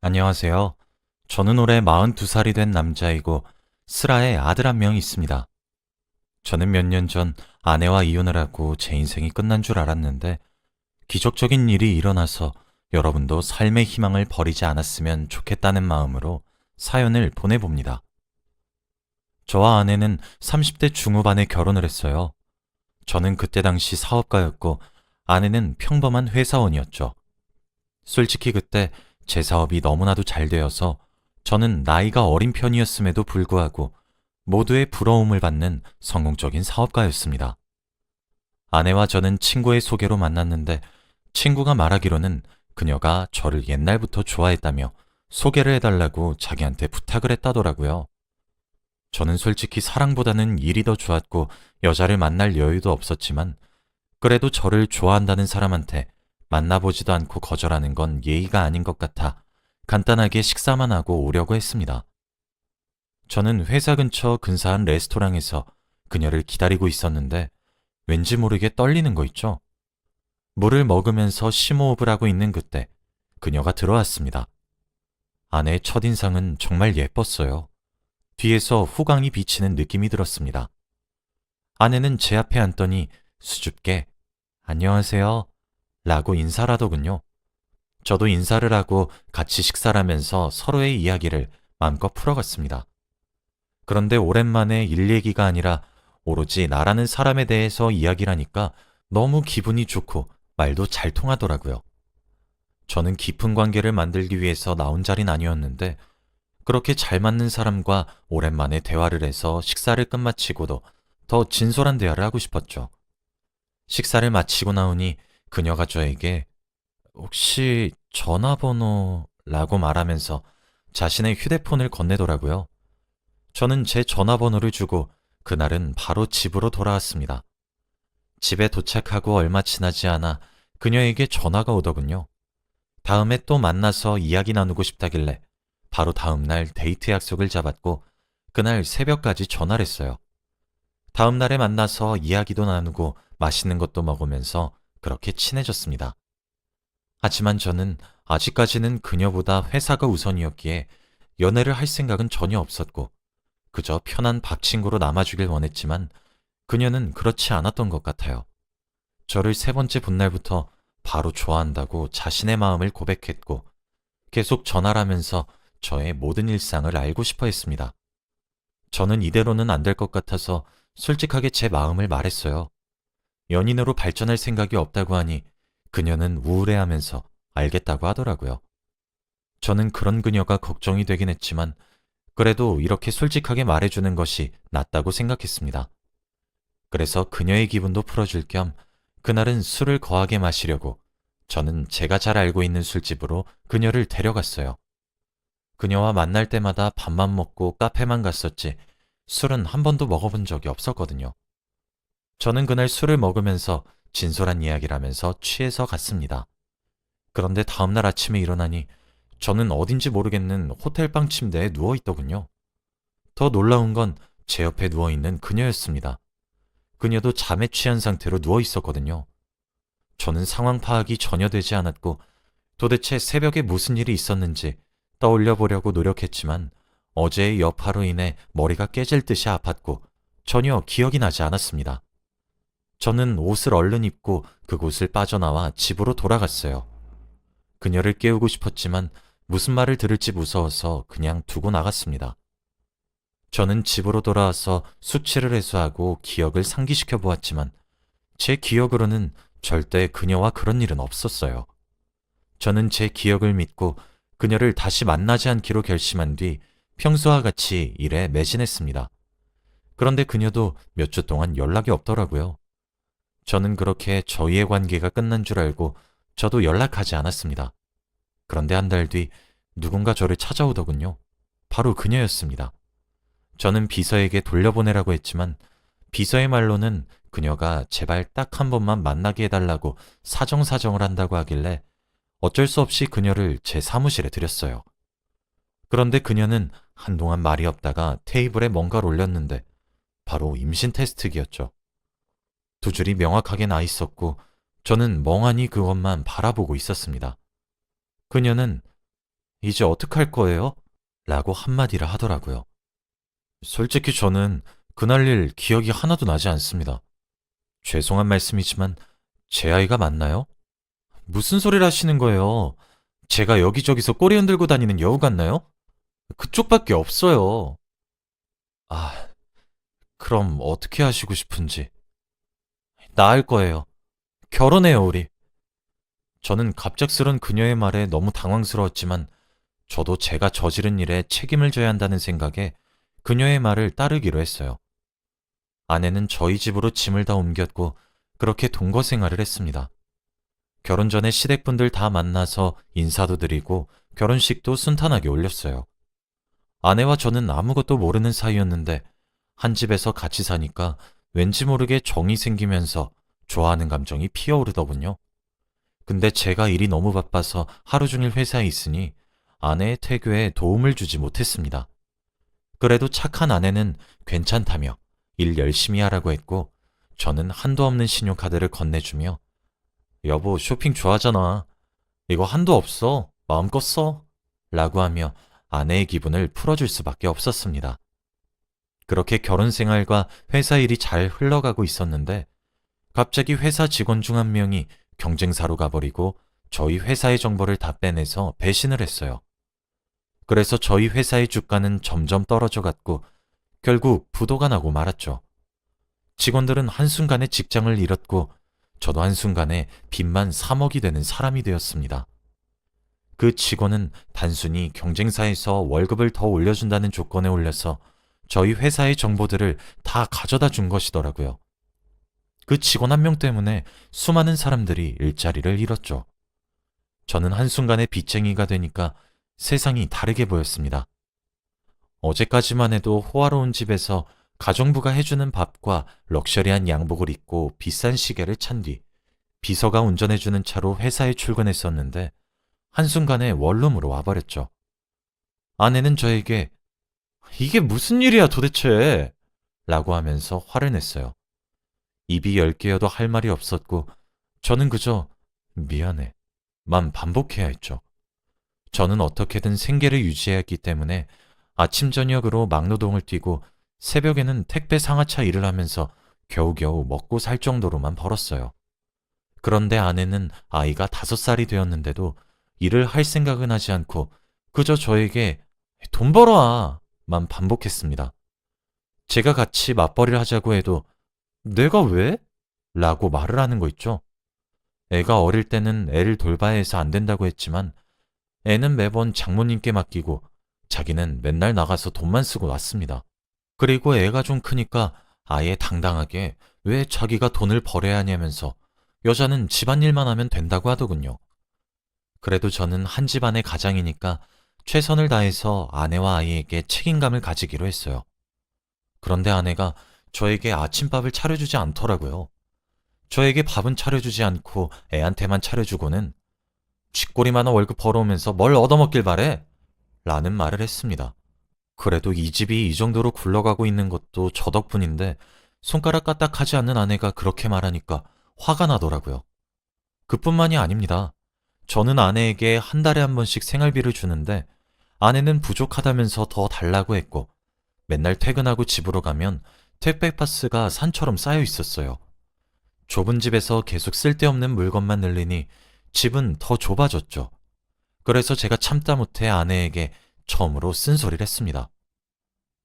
안녕하세요. 저는 올해 42살이 된 남자이고 슬아의 아들 한 명 있습니다. 저는 몇 년 전 아내와 이혼을 하고 제 인생이 끝난 줄 알았는데 기적적인 일이 일어나서 여러분도 삶의 희망을 버리지 않았으면 좋겠다는 마음으로 사연을 보내봅니다. 저와 아내는 30대 중후반에 결혼을 했어요. 저는 그때 당시 사업가였고 아내는 평범한 회사원이었죠. 솔직히 그때 제 사업이 너무나도 잘 되어서 저는 나이가 어린 편이었음에도 불구하고 모두의 부러움을 받는 성공적인 사업가였습니다. 아내와 저는 친구의 소개로 만났는데 친구가 말하기로는 그녀가 저를 옛날부터 좋아했다며 소개를 해달라고 자기한테 부탁을 했다더라고요. 저는 솔직히 사랑보다는 일이 더 좋았고 여자를 만날 여유도 없었지만 그래도 저를 좋아한다는 사람한테 만나보지도 않고 거절하는 건 예의가 아닌 것 같아 간단하게 식사만 하고 오려고 했습니다. 저는 회사 근처 근사한 레스토랑에서 그녀를 기다리고 있었는데 왠지 모르게 떨리는 거 있죠? 물을 먹으면서 심호흡을 하고 있는 그때 그녀가 들어왔습니다. 아내의 첫인상은 정말 예뻤어요. 뒤에서 후광이 비치는 느낌이 들었습니다. 아내는 제 앞에 앉더니 수줍게 안녕하세요 라고 인사를 하더군요. 저도 인사를 하고 같이 식사를 하면서 서로의 이야기를 마음껏 풀어갔습니다. 그런데 오랜만에 일 얘기가 아니라 오로지 나라는 사람에 대해서 이야기를 하니까 너무 기분이 좋고 말도 잘 통하더라고요. 저는 깊은 관계를 만들기 위해서 나온 자리는 아니었는데 그렇게 잘 맞는 사람과 오랜만에 대화를 해서 식사를 끝마치고도 더 진솔한 대화를 하고 싶었죠. 식사를 마치고 나오니 그녀가 저에게 혹시 전화번호라고 말하면서 자신의 휴대폰을 건네더라고요. 저는 제 전화번호를 주고 그날은 바로 집으로 돌아왔습니다. 집에 도착하고 얼마 지나지 않아 그녀에게 전화가 오더군요. 다음에 또 만나서 이야기 나누고 싶다길래 바로 다음날 데이트 약속을 잡았고 그날 새벽까지 전화를 했어요. 다음날에 만나서 이야기도 나누고 맛있는 것도 먹으면서 그렇게 친해졌습니다. 하지만 저는 아직까지는 그녀보다 회사가 우선이었기에 연애를 할 생각은 전혀 없었고 그저 편한 박 친구로 남아주길 원했지만 그녀는 그렇지 않았던 것 같아요. 저를 세 번째 본 날부터 바로 좋아한다고 자신의 마음을 고백했고 계속 전화를 하면서 저의 모든 일상을 알고 싶어 했습니다. 저는 이대로는 안 될 것 같아서 솔직하게 제 마음을 말했어요. 연인으로 발전할 생각이 없다고 하니 그녀는 우울해하면서 알겠다고 하더라고요. 저는 그런 그녀가 걱정이 되긴 했지만 그래도 이렇게 솔직하게 말해주는 것이 낫다고 생각했습니다. 그래서 그녀의 기분도 풀어줄 겸 그날은 술을 거하게 마시려고 저는 제가 잘 알고 있는 술집으로 그녀를 데려갔어요. 그녀와 만날 때마다 밥만 먹고 카페만 갔었지 술은 한 번도 먹어본 적이 없었거든요. 저는 그날 술을 먹으면서 진솔한 이야기를 하면서 취해서 갔습니다. 그런데 다음날 아침에 일어나니 저는 어딘지 모르겠는 호텔방 침대에 누워있더군요. 더 놀라운 건 제 옆에 누워있는 그녀였습니다. 그녀도 잠에 취한 상태로 누워있었거든요. 저는 상황 파악이 전혀 되지 않았고 도대체 새벽에 무슨 일이 있었는지 떠올려 보려고 노력했지만 어제의 여파로 인해 머리가 깨질 듯이 아팠고 전혀 기억이 나지 않았습니다. 저는 옷을 얼른 입고 그곳을 빠져나와 집으로 돌아갔어요. 그녀를 깨우고 싶었지만 무슨 말을 들을지 무서워서 그냥 두고 나갔습니다. 저는 집으로 돌아와서 수치를 해소하고 기억을 상기시켜 보았지만 제 기억으로는 절대 그녀와 그런 일은 없었어요. 저는 제 기억을 믿고 그녀를 다시 만나지 않기로 결심한 뒤 평소와 같이 일에 매진했습니다. 그런데 그녀도 몇 주 동안 연락이 없더라고요. 저는 그렇게 저희의 관계가 끝난 줄 알고 저도 연락하지 않았습니다. 그런데 한 달 뒤 누군가 저를 찾아오더군요. 바로 그녀였습니다. 저는 비서에게 돌려보내라고 했지만 비서의 말로는 그녀가 제발 딱 한 번만 만나게 해달라고 사정사정을 한다고 하길래 어쩔 수 없이 그녀를 제 사무실에 들였어요. 그런데 그녀는 한동안 말이 없다가 테이블에 뭔가를 올렸는데 바로 임신 테스트기였죠. 두 줄이 명확하게 나 있었고 저는 멍하니 그것만 바라보고 있었습니다. 그녀는 이제 어떡할 거예요? 라고 한마디를 하더라고요. 솔직히 저는 그날 일 기억이 하나도 나지 않습니다. 죄송한 말씀이지만 제 아이가 맞나요? 무슨 소리를 하시는 거예요? 제가 여기저기서 꼬리 흔들고 다니는 여우 같나요? 그쪽밖에 없어요. 아, 그럼 어떻게 하시고 싶은지. 나 할 거예요. 결혼해요, 우리. 저는 갑작스런 그녀의 말에 너무 당황스러웠지만 저도 제가 저지른 일에 책임을 져야 한다는 생각에 그녀의 말을 따르기로 했어요. 아내는 저희 집으로 짐을 다 옮겼고 그렇게 동거 생활을 했습니다. 결혼 전에 시댁분들 다 만나서 인사도 드리고 결혼식도 순탄하게 올렸어요. 아내와 저는 아무것도 모르는 사이였는데 한 집에서 같이 사니까 왠지 모르게 정이 생기면서 좋아하는 감정이 피어오르더군요. 근데 제가 일이 너무 바빠서 하루 종일 회사에 있으니 아내의 태교에 도움을 주지 못했습니다. 그래도 착한 아내는 괜찮다며 일 열심히 하라고 했고 저는 한도 없는 신용카드를 건네주며 여보 쇼핑 좋아하잖아. 이거 한도 없어. 마음껏 써. 라고 하며 아내의 기분을 풀어줄 수밖에 없었습니다. 그렇게 결혼 생활과 회사 일이 잘 흘러가고 있었는데 갑자기 회사 직원 중 한 명이 경쟁사로 가버리고 저희 회사의 정보를 다 빼내서 배신을 했어요. 그래서 저희 회사의 주가는 점점 떨어져 갔고 결국 부도가 나고 말았죠. 직원들은 한순간에 직장을 잃었고 저도 한순간에 빚만 3억이 되는 사람이 되었습니다. 그 직원은 단순히 경쟁사에서 월급을 더 올려준다는 조건에 올려서 저희 회사의 정보들을 다 가져다 준 것이더라고요. 그 직원 한 명 때문에 수많은 사람들이 일자리를 잃었죠. 저는 한순간에 빚쟁이가 되니까 세상이 다르게 보였습니다. 어제까지만 해도 호화로운 집에서 가정부가 해주는 밥과 럭셔리한 양복을 입고 비싼 시계를 찬 뒤 비서가 운전해주는 차로 회사에 출근했었는데 한순간에 원룸으로 와버렸죠. 아내는 저에게 이게 무슨 일이야 도대체? 라고 하면서 화를 냈어요. 입이 10개여도 할 말이 없었고 저는 그저 미안해 만 반복해야 했죠. 저는 어떻게든 생계를 유지해야 했기 때문에 아침 저녁으로 막노동을 뛰고 새벽에는 택배 상하차 일을 하면서 겨우겨우 먹고 살 정도로만 벌었어요. 그런데 아내는 아이가 5살이 되었는데도 일을 할 생각은 하지 않고 그저 저에게 돈 벌어와만 반복했습니다. 제가 같이 맞벌이를 하자고 해도 내가 왜? 라고 말을 하는 거 있죠. 애가 어릴 때는 애를 돌봐야 해서 안 된다고 했지만 애는 매번 장모님께 맡기고 자기는 맨날 나가서 돈만 쓰고 왔습니다. 그리고 애가 좀 크니까 아예 당당하게 왜 자기가 돈을 벌어야 하냐면서 여자는 집안일만 하면 된다고 하더군요. 그래도 저는 한 집안의 가장이니까 최선을 다해서 아내와 아이에게 책임감을 가지기로 했어요. 그런데 아내가 저에게 아침밥을 차려주지 않더라고요. 저에게 밥은 차려주지 않고 애한테만 차려주고는 쥐꼬리 많은 월급 벌어오면서 뭘 얻어먹길 바래? 라는 말을 했습니다. 그래도 이 집이 이 정도로 굴러가고 있는 것도 저 덕분인데 손가락 까딱하지 않는 아내가 그렇게 말하니까 화가 나더라고요. 그뿐만이 아닙니다. 저는 아내에게 한 달에 한 번씩 생활비를 주는데 아내는 부족하다면서 더 달라고 했고 맨날 퇴근하고 집으로 가면 택배 박스가 산처럼 쌓여 있었어요. 좁은 집에서 계속 쓸데없는 물건만 늘리니 집은 더 좁아졌죠. 그래서 제가 참다 못해 아내에게 처음으로 쓴소리를 했습니다.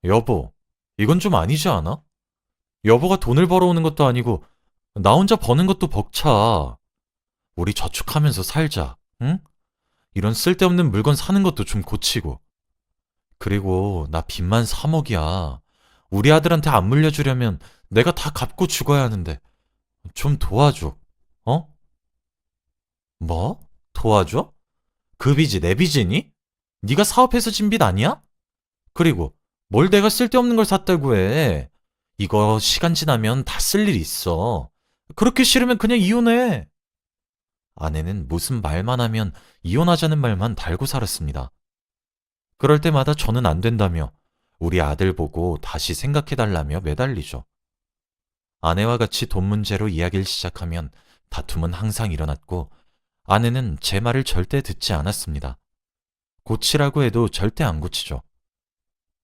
여보, 이건 좀 아니지 않아? 여보가 돈을 벌어오는 것도 아니고 나 혼자 버는 것도 벅차. 우리 저축하면서 살자, 응? 이런 쓸데없는 물건 사는 것도 좀 고치고. 그리고 나 빚만 3억이야. 우리 아들한테 안 물려주려면 내가 다 갚고 죽어야 하는데 좀 도와줘. 어? 뭐? 도와줘? 그 빚이 내 빚이니? 네가 사업해서 진 빚 아니야? 그리고 뭘 내가 쓸데없는 걸 샀다고 해. 이거 시간 지나면 다 쓸 일 있어. 그렇게 싫으면 그냥 이혼해. 아내는 무슨 말만 하면 이혼하자는 말만 달고 살았습니다. 그럴 때마다 저는 안 된다며 우리 아들 보고 다시 생각해달라며 매달리죠. 아내와 같이 돈 문제로 이야기를 시작하면 다툼은 항상 일어났고 아내는 제 말을 절대 듣지 않았습니다. 고치라고 해도 절대 안 고치죠.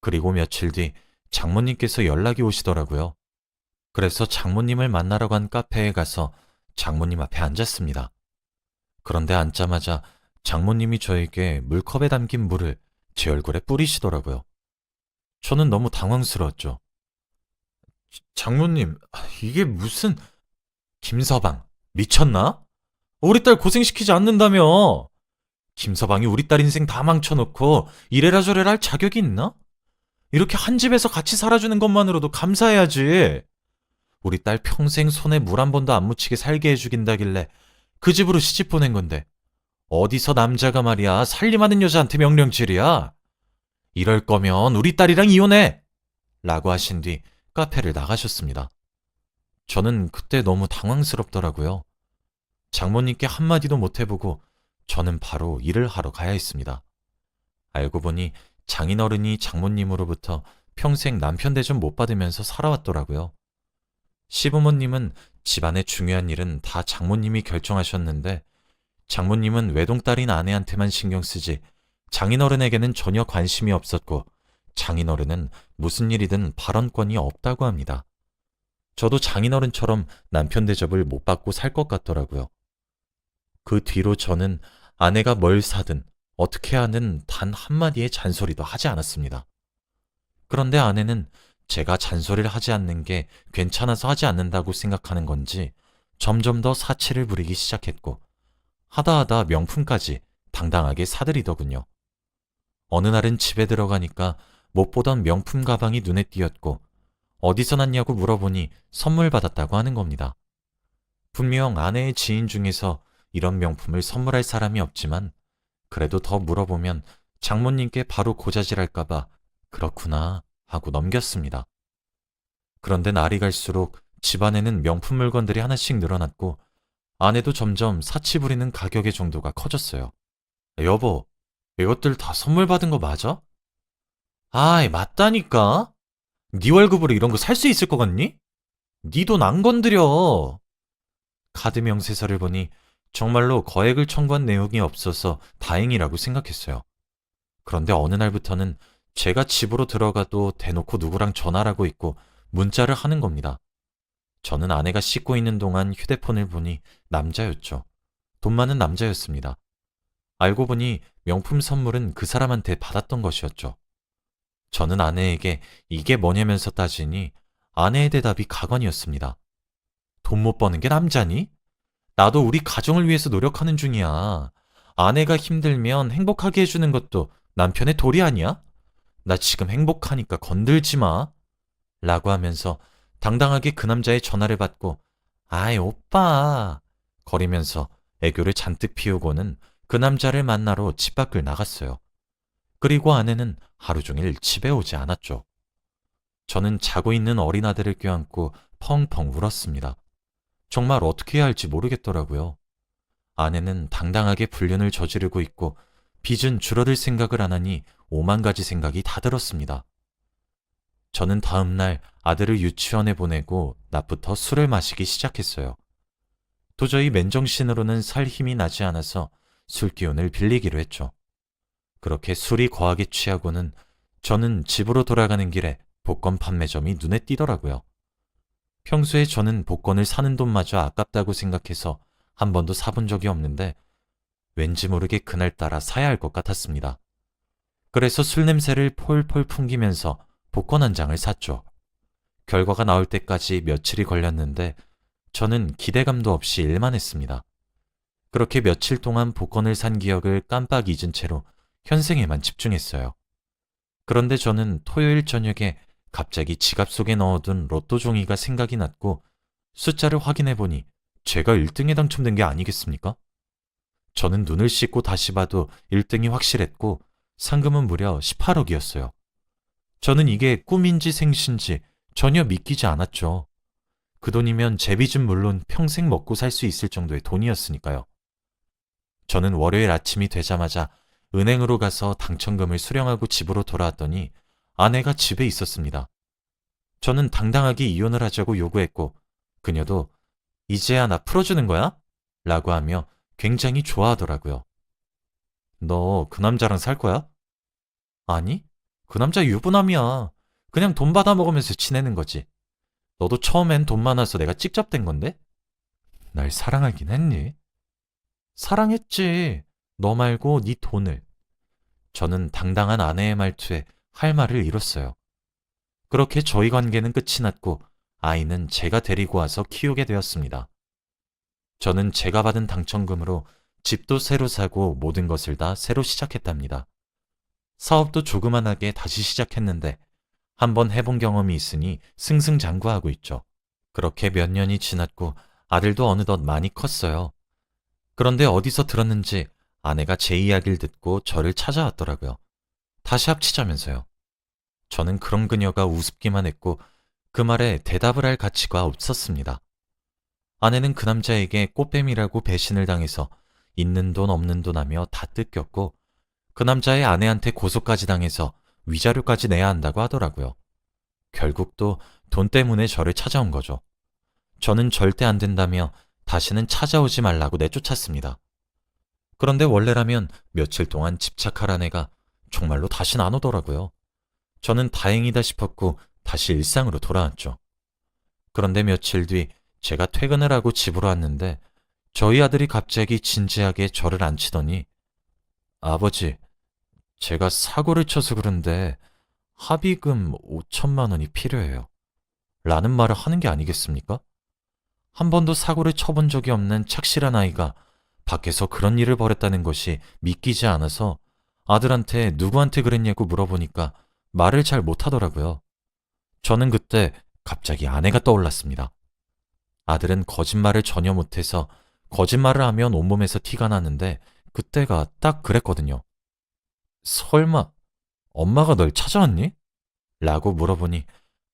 그리고 며칠 뒤 장모님께서 연락이 오시더라고요. 그래서 장모님을 만나러 간 카페에 가서 장모님 앞에 앉았습니다. 그런데 앉자마자 장모님이 저에게 물컵에 담긴 물을 제 얼굴에 뿌리시더라고요. 저는 너무 당황스러웠죠. 장모님, 이게 무슨... 김서방, 미쳤나? 우리 딸 고생시키지 않는다며! 김서방이 우리 딸 인생 다 망쳐놓고 이래라 저래라 할 자격이 있나? 이렇게 한 집에서 같이 살아주는 것만으로도 감사해야지. 우리 딸 평생 손에 물 한 번도 안 묻히게 살게 해주긴다길래 그 집으로 시집 보낸 건데 어디서 남자가 말이야 살림하는 여자한테 명령질이야. 이럴 거면 우리 딸이랑 이혼해! 라고 하신 뒤 카페를 나가셨습니다. 저는 그때 너무 당황스럽더라고요. 장모님께 한마디도 못 해보고 저는 바로 일을 하러 가야 했습니다. 알고 보니 장인어른이 장모님으로부터 평생 남편 대접 못 받으면서 살아왔더라고요. 시부모님은 집안의 중요한 일은 다 장모님이 결정하셨는데 장모님은 외동딸인 아내한테만 신경 쓰지 장인어른에게는 전혀 관심이 없었고 장인어른은 무슨 일이든 발언권이 없다고 합니다. 저도 장인어른처럼 남편 대접을 못 받고 살 것 같더라고요. 그 뒤로 저는 아내가 뭘 사든 어떻게 하든 단 한마디의 잔소리도 하지 않았습니다. 그런데 아내는 제가 잔소리를 하지 않는 게 괜찮아서 하지 않는다고 생각하는 건지 점점 더 사치를 부리기 시작했고 하다 명품까지 당당하게 사들이더군요. 어느 날은 집에 들어가니까 못 보던 명품 가방이 눈에 띄었고 어디서 났냐고 물어보니 선물 받았다고 하는 겁니다. 분명 아내의 지인 중에서 이런 명품을 선물할 사람이 없지만 그래도 더 물어보면 장모님께 바로 고자질할까봐 그렇구나 하고 넘겼습니다. 그런데 날이 갈수록 집안에는 명품 물건들이 하나씩 늘어났고 아내도 점점 사치 부리는 가격의 정도가 커졌어요. 여보, 이것들 다 선물 받은 거 맞아? 아이, 맞다니까. 네 월급으로 이런 거 살 수 있을 것 같니? 네 돈 안 건드려. 카드 명세서를 보니 정말로 거액을 청구한 내용이 없어서 다행이라고 생각했어요. 그런데 어느 날부터는 제가 집으로 들어가도 대놓고 누구랑 전화를 하고 있고 문자를 하는 겁니다. 저는 아내가 씻고 있는 동안 휴대폰을 보니 남자였죠. 돈 많은 남자였습니다. 알고 보니 명품 선물은 그 사람한테 받았던 것이었죠. 저는 아내에게 이게 뭐냐면서 따지니 아내의 대답이 가관이었습니다. 돈 못 버는 게 남자니? 나도 우리 가정을 위해서 노력하는 중이야. 아내가 힘들면 행복하게 해주는 것도 남편의 도리 아니야? 나 지금 행복하니까 건들지 마. 라고 하면서 당당하게 그 남자의 전화를 받고 아이 오빠 거리면서 애교를 잔뜩 피우고는 그 남자를 만나러 집 밖을 나갔어요. 그리고 아내는 하루 종일 집에 오지 않았죠. 저는 자고 있는 어린 아들을 껴안고 펑펑 울었습니다. 정말 어떻게 해야 할지 모르겠더라고요. 아내는 당당하게 불륜을 저지르고 있고 빚은 줄어들 생각을 안 하니 오만 가지 생각이 다 들었습니다. 저는 다음 날 아들을 유치원에 보내고 낮부터 술을 마시기 시작했어요. 도저히 맨정신으로는 살 힘이 나지 않아서 술 기운을 빌리기로 했죠. 그렇게 술이 거하게 취하고는 저는 집으로 돌아가는 길에 복권 판매점이 눈에 띄더라고요. 평소에 저는 복권을 사는 돈마저 아깝다고 생각해서 한 번도 사본 적이 없는데 왠지 모르게 그날따라 사야 할 것 같았습니다. 그래서 술 냄새를 폴폴 풍기면서 복권 한 장을 샀죠. 결과가 나올 때까지 며칠이 걸렸는데 저는 기대감도 없이 일만 했습니다. 그렇게 며칠 동안 복권을 산 기억을 깜빡 잊은 채로 현생에만 집중했어요. 그런데 저는 토요일 저녁에 갑자기 지갑 속에 넣어둔 로또 종이가 생각이 났고 숫자를 확인해보니 제가 1등에 당첨된 게 아니겠습니까? 저는 눈을 씻고 다시 봐도 1등이 확실했고 상금은 무려 18억이었어요. 저는 이게 꿈인지 생신지 전혀 믿기지 않았죠. 그 돈이면 제 빚은 물론 평생 먹고 살 수 있을 정도의 돈이었으니까요. 저는 월요일 아침이 되자마자 은행으로 가서 당첨금을 수령하고 집으로 돌아왔더니 아내가 집에 있었습니다. 저는 당당하게 이혼을 하자고 요구했고 그녀도 이제야 나 풀어주는 거야? 라고 하며 굉장히 좋아하더라고요. 너 그 남자랑 살 거야? 아니, 그 남자 유부남이야. 그냥 돈 받아 먹으면서 지내는 거지. 너도 처음엔 돈 많아서 내가 찍잡된 건데? 날 사랑하긴 했니? 사랑했지. 너 말고 네 돈을. 저는 당당한 아내의 말투에 할 말을 잃었어요. 그렇게 저희 관계는 끝이 났고 아이는 제가 데리고 와서 키우게 되었습니다. 저는 제가 받은 당첨금으로 집도 새로 사고 모든 것을 다 새로 시작했답니다. 사업도 조그만하게 다시 시작했는데 한번 해본 경험이 있으니 승승장구하고 있죠. 그렇게 몇 년이 지났고 아들도 어느덧 많이 컸어요. 그런데 어디서 들었는지 아내가 제 이야기를 듣고 저를 찾아왔더라고요. 다시 합치자면서요. 저는 그런 그녀가 우습기만 했고 그 말에 대답을 할 가치가 없었습니다. 아내는 그 남자에게 꽃뱀이라고 배신을 당해서 있는 돈 없는 돈 하며 다 뜯겼고 그 남자의 아내한테 고소까지 당해서 위자료까지 내야 한다고 하더라고요. 결국 또 돈 때문에 저를 찾아온 거죠. 저는 절대 안 된다며 다시는 찾아오지 말라고 내쫓았습니다. 그런데 원래라면 며칠 동안 집착할 아내가 정말로 다시는 안 오더라고요. 저는 다행이다 싶었고 다시 일상으로 돌아왔죠. 그런데 며칠 뒤 제가 퇴근을 하고 집으로 왔는데 저희 아들이 갑자기 진지하게 저를 앉히더니 아버지, 제가 사고를 쳐서 그런데 합의금 5천만 원이 필요해요. 라는 말을 하는 게 아니겠습니까? 한 번도 사고를 쳐본 적이 없는 착실한 아이가 밖에서 그런 일을 벌였다는 것이 믿기지 않아서 아들한테 누구한테 그랬냐고 물어보니까 말을 잘 못하더라고요. 저는 그때 갑자기 아내가 떠올랐습니다. 아들은 거짓말을 전혀 못해서 거짓말을 하면 온몸에서 티가 나는데 그때가 딱 그랬거든요. 설마 엄마가 널 찾아왔니? 라고 물어보니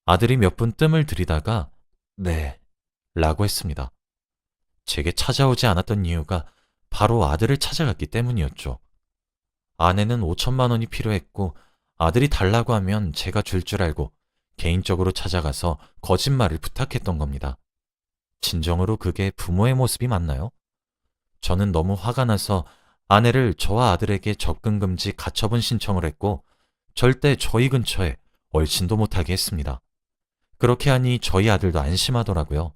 아들이 몇 분 뜸을 들이다가 네 라고 했습니다. 제게 찾아오지 않았던 이유가 바로 아들을 찾아갔기 때문이었죠. 아내는 5천만 원이 필요했고 아들이 달라고 하면 제가 줄 줄 알고 개인적으로 찾아가서 거짓말을 부탁했던 겁니다. 진정으로 그게 부모의 모습이 맞나요? 저는 너무 화가 나서 아내를 저와 아들에게 접근 금지 가처분 신청을 했고 절대 저희 근처에 얼씬도 못하게 했습니다. 그렇게 하니 저희 아들도 안심하더라고요.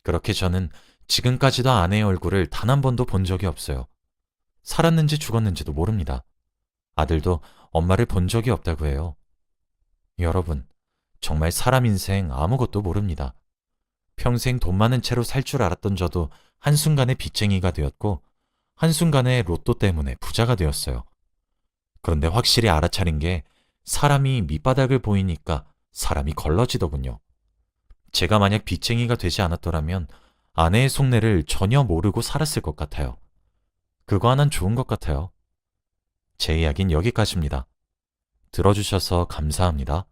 그렇게 저는 지금까지도 아내의 얼굴을 단 한 번도 본 적이 없어요. 살았는지 죽었는지도 모릅니다. 아들도 엄마를 본 적이 없다고 해요. 여러분, 정말 사람 인생 아무것도 모릅니다. 평생 돈 많은 채로 살 줄 알았던 저도 한순간에 빚쟁이가 되었고 한순간에 로또 때문에 부자가 되었어요. 그런데 확실히 알아차린 게 사람이 밑바닥을 보이니까 사람이 걸러지더군요. 제가 만약 빚쟁이가 되지 않았더라면 아내의 속내를 전혀 모르고 살았을 것 같아요. 그거 하나는 좋은 것 같아요. 제 이야기는 여기까지입니다. 들어주셔서 감사합니다.